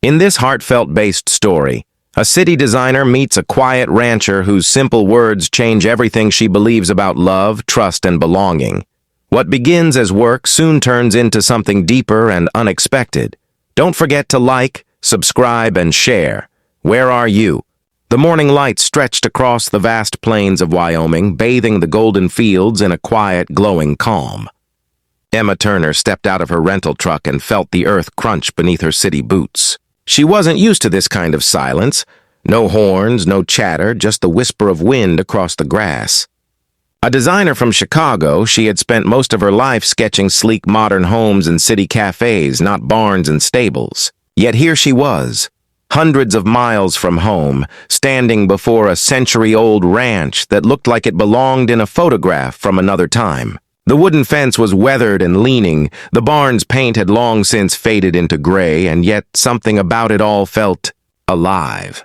In this heartfelt-based story, a city designer meets a quiet rancher whose simple words change everything she believes about love, trust, and belonging. What begins as work soon turns into something deeper and unexpected. Don't forget to like, subscribe, and share. Where are you? The morning light stretched across the vast plains of Wyoming, bathing the golden fields in a quiet, glowing calm. Emma Turner stepped out of her rental truck and felt the earth crunch beneath her city boots. She wasn't used to this kind of silence. No horns, no chatter, just the whisper of wind across the grass. A designer from Chicago, she had spent most of her life sketching sleek modern homes and city cafes, not barns and stables. Yet here she was, hundreds of miles from home, standing before a century-old ranch that looked like it belonged in a photograph from another time. The wooden fence was weathered and leaning, the barn's paint had long since faded into gray, and yet something about it all felt alive.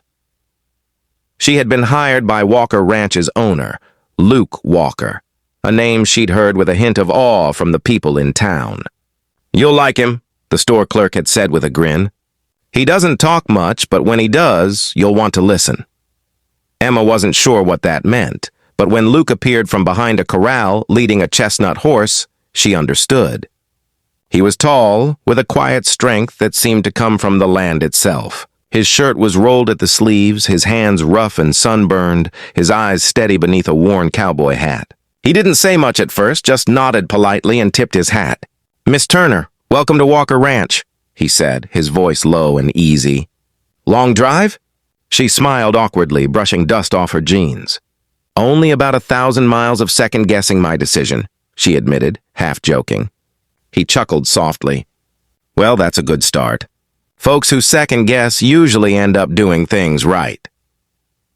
She had been hired by Walker Ranch's owner, Luke Walker, a name she'd heard with a hint of awe from the people in town. "You'll like him," the store clerk had said with a grin. "He doesn't talk much, but when he does, you'll want to listen." Emma wasn't sure what that meant, but when Luke appeared from behind a corral leading a chestnut horse, she understood. He was tall, with a quiet strength that seemed to come from the land itself. His shirt was rolled at the sleeves, his hands rough and sunburned, his eyes steady beneath a worn cowboy hat. He didn't say much at first, just nodded politely and tipped his hat. "Miss Turner, welcome to Walker Ranch," he said, his voice low and easy. "Long drive?" She smiled awkwardly, brushing dust off her jeans. "Only about 1,000 miles of second-guessing my decision," she admitted, half joking. He chuckled softly. "Well, that's a good start. Folks who second-guess usually end up doing things right."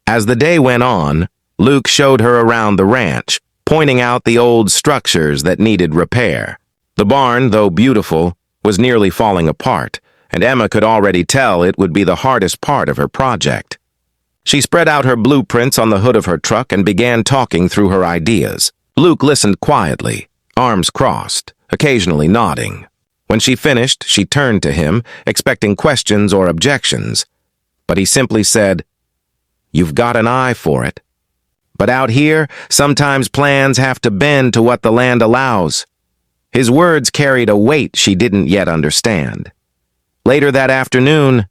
As the day went on, Luke showed her around the ranch, pointing out the old structures that needed repair. The barn, though beautiful, was nearly falling apart, and Emma could already tell it would be the hardest part of her project. She spread out her blueprints on the hood of her truck and began talking through her ideas. Luke listened quietly, arms crossed, occasionally nodding. When she finished, she turned to him, expecting questions or objections. But he simply said, "You've got an eye for it. But out here, sometimes plans have to bend to what the land allows." His words carried a weight she didn't yet understand. Later that afternoon,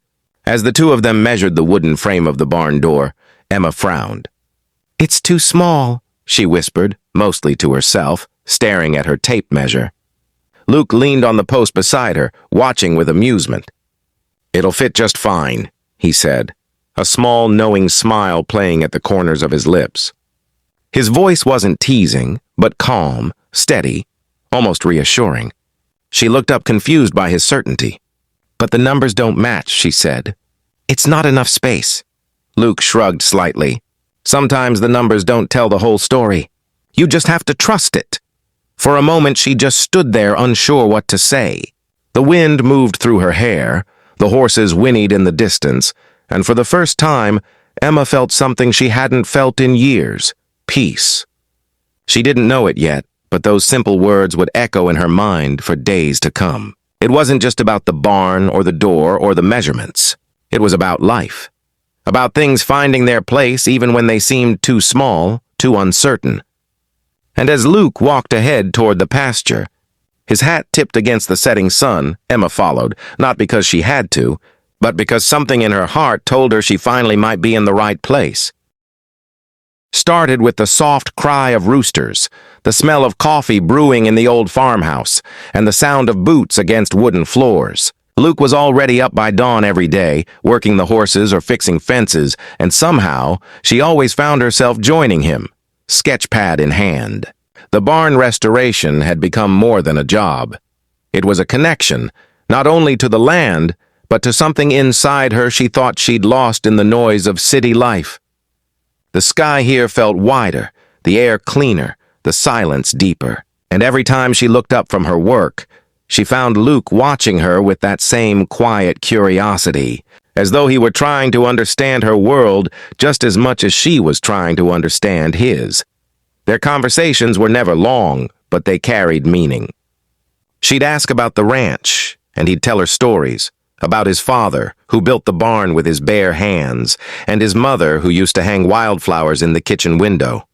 as the two of them measured the wooden frame of the barn door, Emma frowned. "It's too small," she whispered, mostly to herself, staring at her tape measure. Luke leaned on the post beside her, watching with amusement. "It'll fit just fine," he said, a small, knowing smile playing at the corners of his lips. His voice wasn't teasing, but calm, steady, almost reassuring. She looked up confused by his certainty. "But the numbers don't match," she said. "It's not enough space." Luke shrugged slightly. "Sometimes the numbers don't tell the whole story. You just have to trust it." For a moment, she just stood there, unsure what to say. The wind moved through her hair, the horses whinnied in the distance, and for the first time, Emma felt something she hadn't felt in years: peace. She didn't know it yet, but those simple words would echo in her mind for days to come. It wasn't just about the barn or the door or the measurements. It was about life. About things finding their place even when they seemed too small, too uncertain. And as Luke walked ahead toward the pasture, his hat tipped against the setting sun, Emma followed, not because she had to, but because something in her heart told her she finally might be in the right place. Started with the soft cry of roosters, the smell of coffee brewing in the old farmhouse, and the sound of boots against wooden floors. Luke was already up by dawn every day, working the horses or fixing fences, and somehow she always found herself joining him, sketchpad in hand. The barn restoration had become more than a job. It was a connection, not only to the land, but to something inside her she thought she'd lost in the noise of city life. The sky here felt wider, the air cleaner, the silence deeper, and every time she looked up from her work, she found Luke watching her with that same quiet curiosity, as though he were trying to understand her world just as much as she was trying to understand his. Their conversations were never long, but they carried meaning. She'd ask about the ranch, and he'd tell her stories, about his father, who built the barn with his bare hands, and his mother, who used to hang wildflowers in the kitchen window.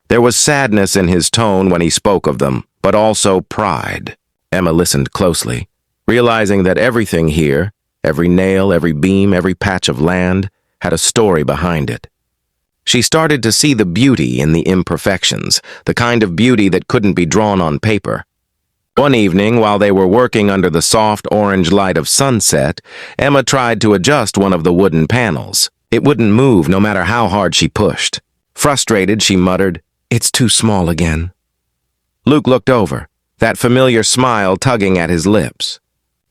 There was sadness in his tone when he spoke of them, but also pride. Emma listened closely, realizing that everything here, every nail, every beam, every patch of land, had a story behind it. She started to see the beauty in the imperfections, the kind of beauty that couldn't be drawn on paper. One evening, while they were working under the soft orange light of sunset, Emma tried to adjust one of the wooden panels. It wouldn't move no matter how hard she pushed. Frustrated, she muttered, "It's too small again." Luke looked over, that familiar smile tugging at his lips.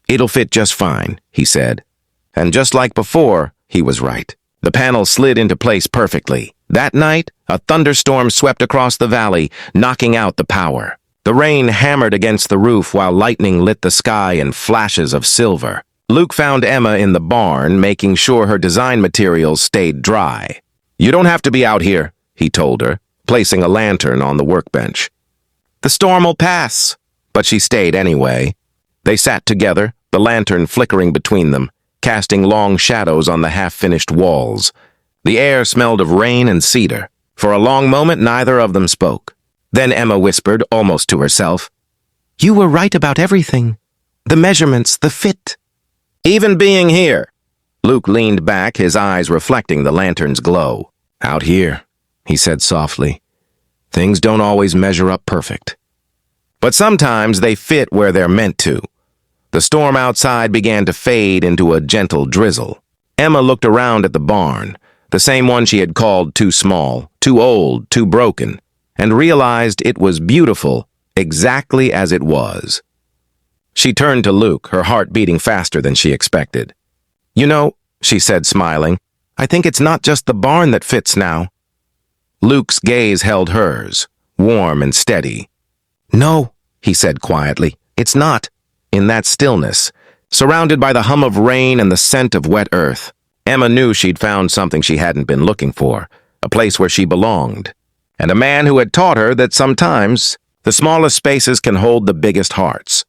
"It'll fit just fine," he said. And just like before, he was right. The panel slid into place perfectly. That night, a thunderstorm swept across the valley, knocking out the power. The rain hammered against the roof while lightning lit the sky in flashes of silver. Luke found Emma in the barn, making sure her design materials stayed dry. "You don't have to be out here," he told her, placing a lantern on the workbench. "The storm will pass." But she stayed anyway. They sat together, the lantern flickering between them, casting long shadows on the half-finished walls. The air smelled of rain and cedar. For a long moment, neither of them spoke. Then Emma whispered, almost to herself, "You were right about everything. The measurements, the fit." "Even being here." Luke leaned back, his eyes reflecting the lantern's glow. "Out here," he said softly, "things don't always measure up perfect. But sometimes they fit where they're meant to." The storm outside began to fade into a gentle drizzle. Emma looked around at the barn, the same one she had called too small, too old, too broken, and realized it was beautiful exactly as it was. She turned to Luke, her heart beating faster than she expected. "You know," she said, smiling, "I think it's not just the barn that fits now." Luke's gaze held hers, warm and steady. "No," he said quietly, "it's not." In that stillness, surrounded by the hum of rain and the scent of wet earth, Emma knew she'd found something she hadn't been looking for, a place where she belonged, and a man who had taught her that sometimes the smallest spaces can hold the biggest hearts.